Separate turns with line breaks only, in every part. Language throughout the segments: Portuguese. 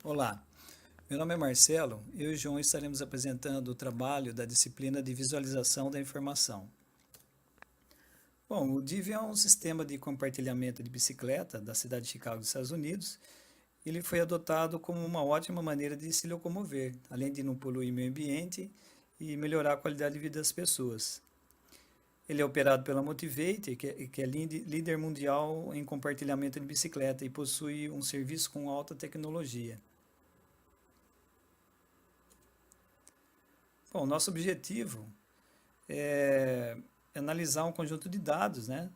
Olá, meu nome é Marcelo. Eu e o João estaremos apresentando o trabalho da disciplina de visualização da informação. Bom, o DIV é um sistema de compartilhamento de bicicleta da cidade de Chicago, dos Estados Unidos. Ele foi adotado como uma ótima maneira de se locomover, além de não poluir o meio ambiente e melhorar a qualidade de vida das pessoas. Ele é operado pela Motivate, que é líder mundial em compartilhamento de bicicleta e possui um serviço com alta tecnologia. Bom, nosso objetivo é analisar um conjunto de dados, né,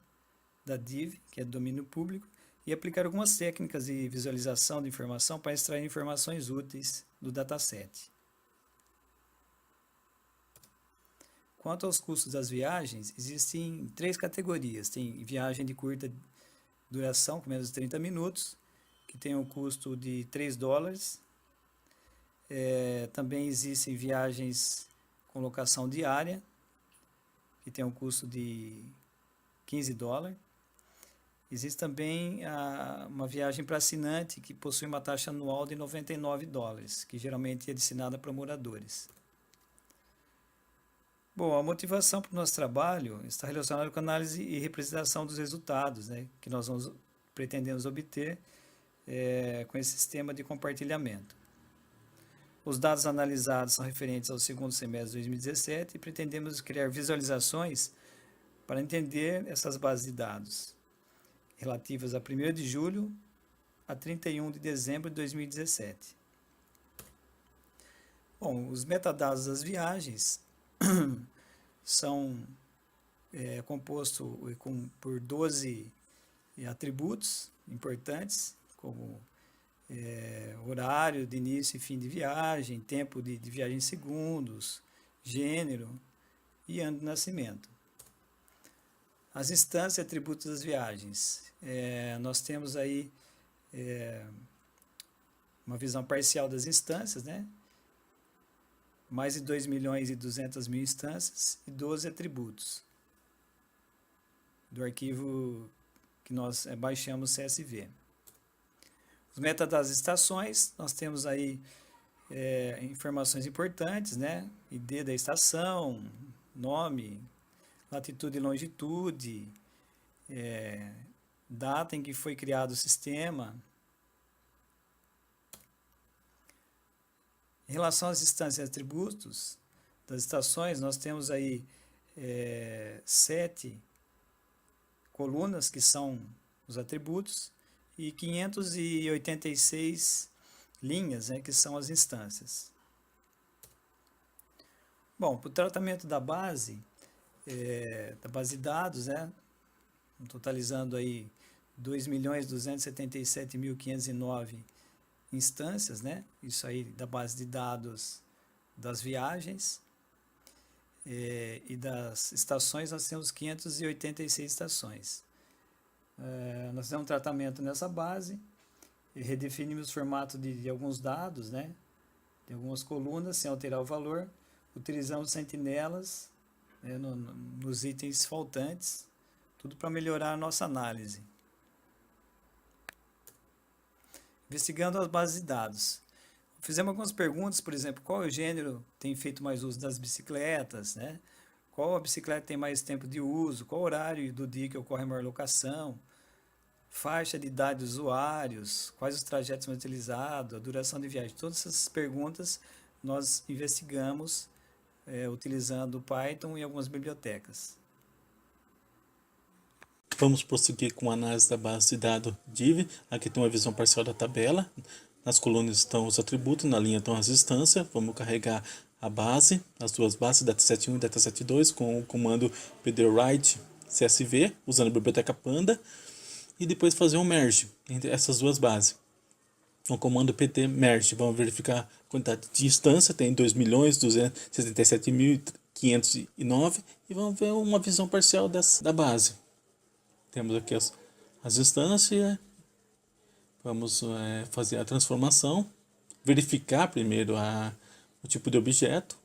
da DIV, que é domínio público, e aplicar algumas técnicas de visualização de informação para extrair informações úteis do dataset. Quanto aos custos das viagens, existem três categorias. Tem viagem de curta duração, com menos de 30 minutos, que tem um custo de $3. Também existem viagens com locação diária, que tem um custo de $15. Existe também uma viagem para assinante, que possui uma taxa anual de $99, que geralmente é destinada para moradores. Bom, a motivação para o nosso trabalho está relacionada com a análise e representação dos resultados, né, que nós pretendemos obter com esse sistema de compartilhamento. Os dados analisados são referentes ao segundo semestre de 2017 e pretendemos criar visualizações para entender essas bases de dados, relativas a 1º de julho a 31 de dezembro de 2017. Bom, os metadados das viagens são compostos por 12 atributos importantes, como horário de início e fim de viagem, tempo de viagem em segundos, gênero e ano de nascimento. As instâncias e atributos das viagens. Nós temos aí uma visão parcial das instâncias, né? Mais de 2.200.000 instâncias e 12 atributos do arquivo que nós baixamos CSV. Os metadados das estações, nós temos aí informações importantes, né? ID da estação, nome, latitude e longitude, data em que foi criado o sistema. Em relação às instâncias e atributos das estações, nós temos aí 7 colunas, que são os atributos, e 586 linhas, né, que são as instâncias. Bom, para o tratamento da base de dados, né, totalizando aí 2.277.509 instâncias, né, isso aí da base de dados das viagens, e das estações nós temos 586 estações. Nós temos um tratamento nessa base, e redefinimos o formato de alguns dados, né, de algumas colunas, sem alterar o valor. Utilizamos sentinelas, né, nos itens faltantes, tudo para melhorar a nossa análise. Investigando as bases de dados. Fizemos algumas perguntas, por exemplo, qual é o gênero tem feito mais uso das bicicletas, né? Qual a bicicleta tem mais tempo de uso, qual horário do dia que ocorre a maior locação, faixa de idade dos usuários, quais os trajetos mais utilizados, a duração de viagem. Todas essas perguntas nós investigamos utilizando o Python e algumas bibliotecas.
Vamos prosseguir com a análise da base de dados DIV. Aqui tem uma visão parcial da tabela. Nas colunas estão os atributos, na linha estão as instâncias. Vamos carregar a base, as duas bases, dataset 1 e dataset 2, com o comando pdwrite CSV, usando a biblioteca Panda, e depois fazer um merge entre essas duas bases. O comando pt merge, vamos verificar a quantidade de instância, tem 2.277.509, e vamos ver uma visão parcial da base. Temos aqui as instâncias, vamos fazer a transformação, verificar primeiro o tipo de objeto,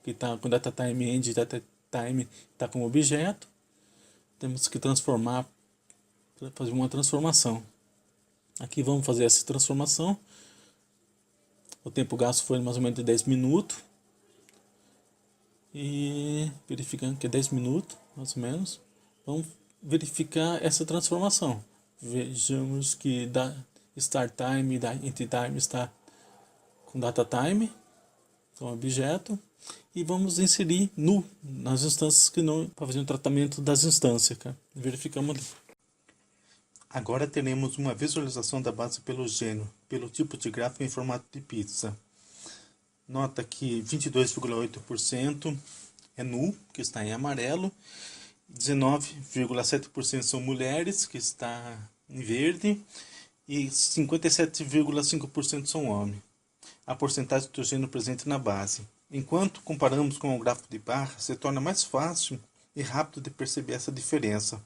que está com datatime end, datatime está com objeto. Temos que transformar, fazer uma transformação. Aqui vamos fazer essa transformação. O tempo gasto foi mais ou menos de 10 minutos. E verificando que é 10 minutos, mais ou menos. Vamos verificar essa transformação. Vejamos que da start time e da end time está com data time, então objeto. E vamos inserir nu nas instâncias que não, para fazer um tratamento das instâncias. Cara. Verificamos ali. Agora teremos uma visualização da base pelo gênero, pelo tipo de gráfico em formato de pizza. Nota que 22,8% é nu, que está em amarelo. 19,7% são mulheres, que está em verde. E 57,5% são homens. A porcentagem de gênero presente na base. Enquanto comparamos com o gráfico de barra, se torna mais fácil e rápido de perceber essa diferença.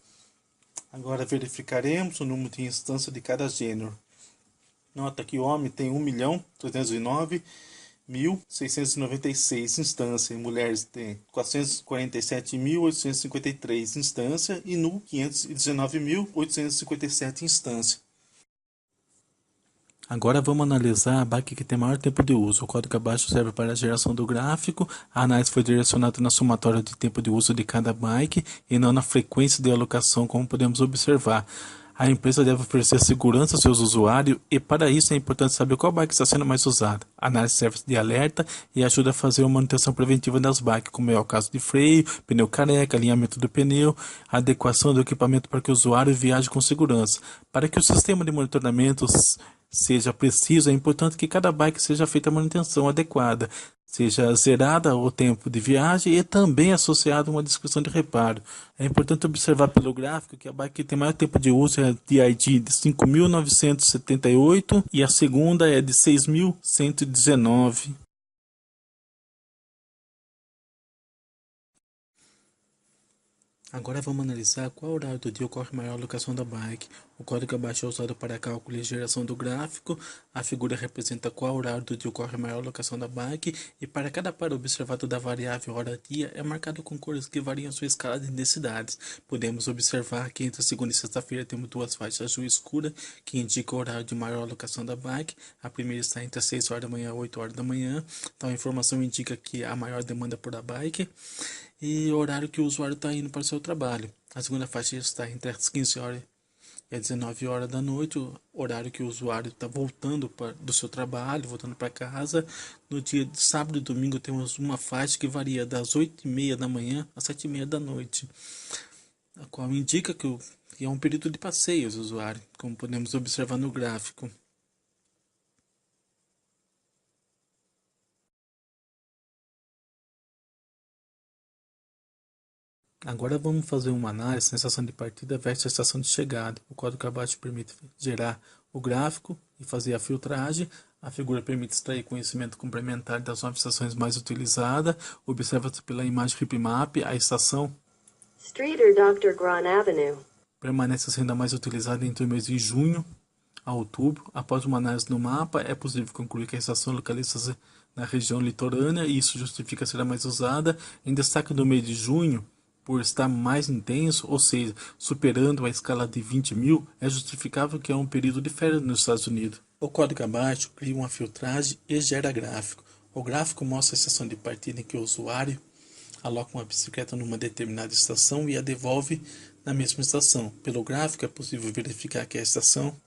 Agora verificaremos o número de instâncias de cada gênero. Nota que o homem tem 1.309.696 instâncias, e mulheres têm 447.853 instâncias e nu 519.857 instâncias. Agora vamos analisar a bike que tem maior tempo de uso. O código abaixo serve para a geração do gráfico. A análise foi direcionada na somatória de tempo de uso de cada bike e não na frequência de alocação, como podemos observar. A empresa deve oferecer segurança aos seus usuários e para isso é importante saber qual bike está sendo mais usada. A análise serve de alerta e ajuda a fazer uma manutenção preventiva das bikes, como é o caso de freio, pneu careca, alinhamento do pneu, adequação do equipamento para que o usuário viaje com segurança. Para que o sistema de monitoramento seja preciso, é importante que cada bike seja feita a manutenção adequada, seja zerada o tempo de viagem e também associado a uma descrição de reparo. É importante observar pelo gráfico que a bike que tem maior tempo de uso é a DID de 5.978 e a segunda é de 6.119. Agora vamos analisar qual horário do dia ocorre maior alocação da bike. O código abaixo é usado para cálculo e geração do gráfico. A figura representa qual horário do dia ocorre maior alocação da bike. E para cada par observado da variável hora-dia é marcado com cores que variam sua escala de intensidades. Podemos observar que entre segunda e sexta-feira temos duas faixas azul escura que indicam o horário de maior alocação da bike. A primeira está entre as 6 horas da manhã e 8 horas da manhã. Então a informação indica que há maior demanda por a bike. E o horário que o usuário está indo para o seu trabalho. A segunda faixa está entre as 15 horas e as 19 horas da noite, o horário que o usuário está voltando do seu trabalho, voltando para casa. No dia de sábado e domingo temos uma faixa que varia das 8h30 da manhã às 7h30 da noite, a qual indica que é um período de passeio do usuário, como podemos observar no gráfico. Agora vamos fazer uma análise na estação de partida versus a estação de chegada. O código abaixo permite gerar o gráfico e fazer a filtragem. A figura permite extrair conhecimento complementar das 9 estações mais utilizadas. Observa-se pela imagem heatmap a estação
Streeter Dr. Gran Avenue
permanece sendo a mais utilizada entre o mês de junho a outubro. Após uma análise no mapa, é possível concluir que a estação localiza-se na região litorânea e isso justifica ser a mais usada. Em destaque no mês de junho, por estar mais intenso, ou seja, superando a escala de 20.000, é justificável que é um período de férias nos Estados Unidos. O código abaixo cria uma filtragem e gera gráfico. O gráfico mostra a estação de partida em que o usuário aloca uma bicicleta numa determinada estação e a devolve na mesma estação. Pelo gráfico é possível verificar que a estação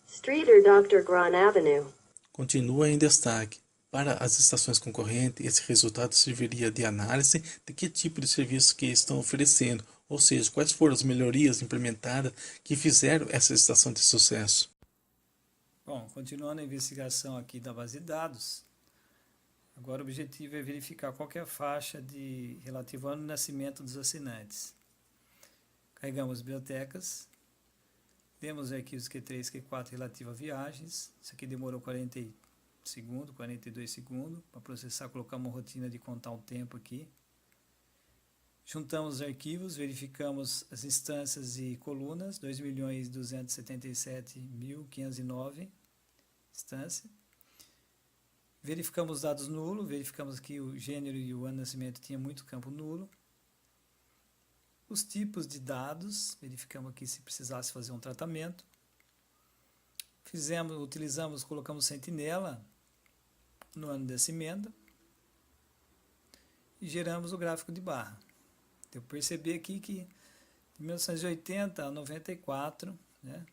Streeter Dr. Gran Avenue
continua em destaque. Para as estações concorrentes, esse resultado serviria de análise de que tipo de serviço que estão oferecendo, ou seja, quais foram as melhorias implementadas que fizeram essa estação ter sucesso.
Bom, continuando a investigação aqui da base de dados, agora o objetivo é verificar qual que é a faixa relativa ao ano de nascimento dos assinantes. Carregamos bibliotecas, temos arquivos Q3 e Q4 relativo a viagens, isso aqui demorou 42 segundos para processar, colocamos uma rotina de contar o tempo aqui. Juntamos os arquivos, verificamos as instâncias e colunas, 2.277.509 instâncias. Verificamos os dados nulos, verificamos que o gênero e o ano de nascimento tinha muito campo nulo. Os tipos de dados, verificamos aqui se precisasse fazer um tratamento. Colocamos sentinela no ano dessa emenda e geramos o gráfico de barra. Eu percebi aqui que de 1980 a 94, né?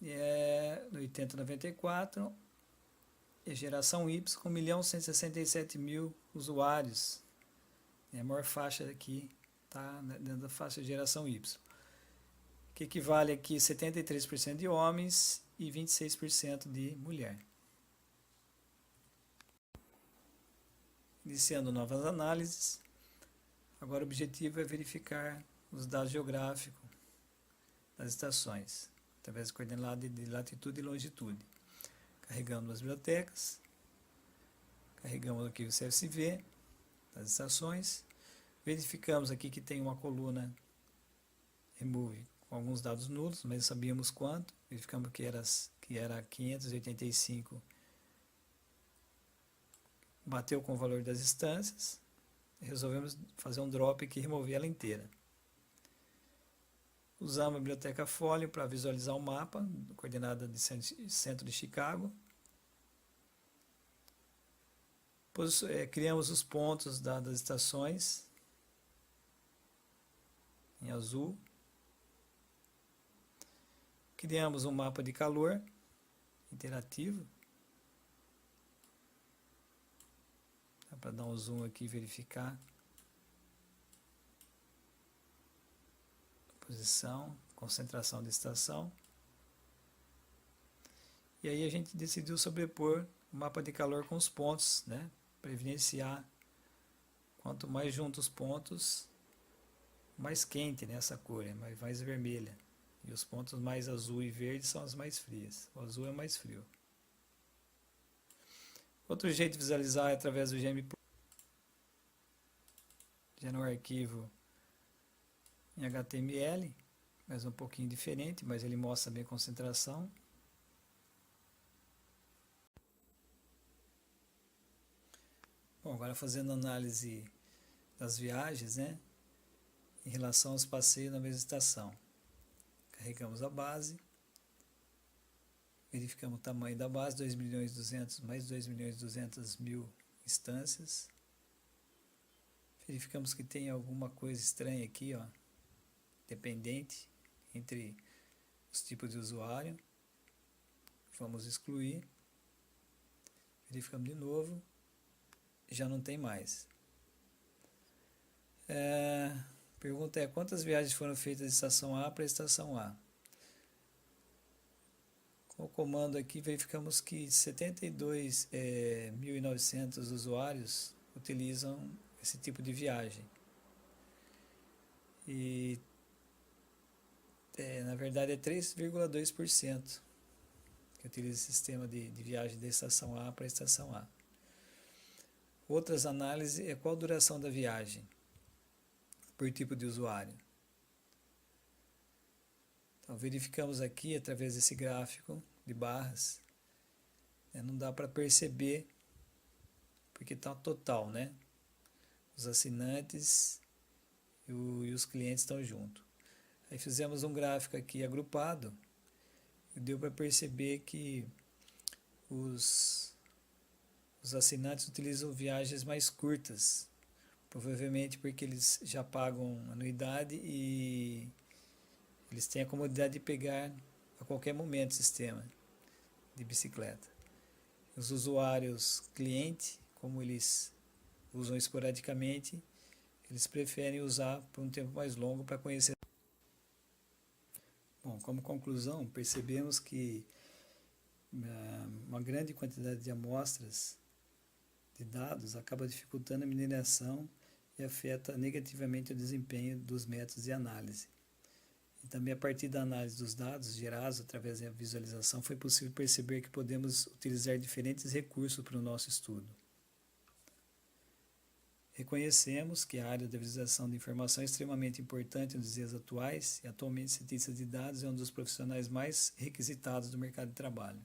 De 80 a 94, é geração Y com 1.167.000 usuários. É a maior faixa aqui, tá dentro da faixa de geração Y. Que equivale aqui a 73% de homens e 26% de mulher. Iniciando novas análises. Agora o objetivo é verificar os dados geográficos das estações, através de coordenada de latitude e longitude. Carregamos as bibliotecas, carregamos aqui o CSV das estações, verificamos aqui que tem uma coluna remove com alguns dados nulos, mas sabíamos quanto, verificamos que era 585, bateu com o valor das instâncias, e resolvemos fazer um drop aqui e remover ela inteira. Usamos a biblioteca Folio para visualizar o mapa, coordenada de centro de Chicago. Criamos os pontos das estações em azul. Criamos um mapa de calor interativo. Dá para dar um zoom aqui e verificar a posição, concentração de estação. E aí a gente decidiu sobrepor o mapa de calor com os pontos, né? Para evidenciar quanto mais juntos os pontos, mais quente, né, essa cor, é mais vermelha. E os pontos mais azul e verde são as mais frias. O azul é mais frio. Outro jeito de visualizar é através do GMP. Já no arquivo em HTML, mas um pouquinho diferente, mas ele mostra bem a concentração. Bom, agora fazendo análise das viagens, né, em relação aos passeios na mesma estação. Carregamos a base, verificamos o tamanho da base, 2.200.000 mais 2.200.000 instâncias. Verificamos que tem alguma coisa estranha aqui, ó, dependente entre os tipos de usuário. Vamos excluir. Verificamos de novo. Já não tem mais. Pergunta é: quantas viagens foram feitas de estação A para a estação A? Com o comando aqui verificamos que 72.900 usuários utilizam esse tipo de viagem. E na verdade é 3,2% que utiliza esse sistema de viagem da estação A para a estação A. Outras análises é qual a duração da viagem por tipo de usuário. Então verificamos aqui através desse gráfico de barras, não dá para perceber porque está total, né? Os assinantes e os clientes estão juntos. Aí fizemos um gráfico aqui agrupado e deu para perceber que os assinantes utilizam viagens mais curtas, provavelmente porque eles já pagam anuidade e eles têm a comodidade de pegar a qualquer momento o sistema de bicicleta. Os usuários cliente, como eles usam esporadicamente, eles preferem usar por um tempo mais longo para conhecer. Bom, como conclusão, percebemos que uma grande quantidade de amostras de dados acaba dificultando a mineração e afeta negativamente o desempenho dos métodos de análise. E também a partir da análise dos dados gerados através da visualização foi possível perceber que podemos utilizar diferentes recursos para o nosso estudo. Reconhecemos que a área da visualização de informação é extremamente importante nos dias atuais e atualmente cientista de dados é um dos profissionais mais requisitados do mercado de trabalho.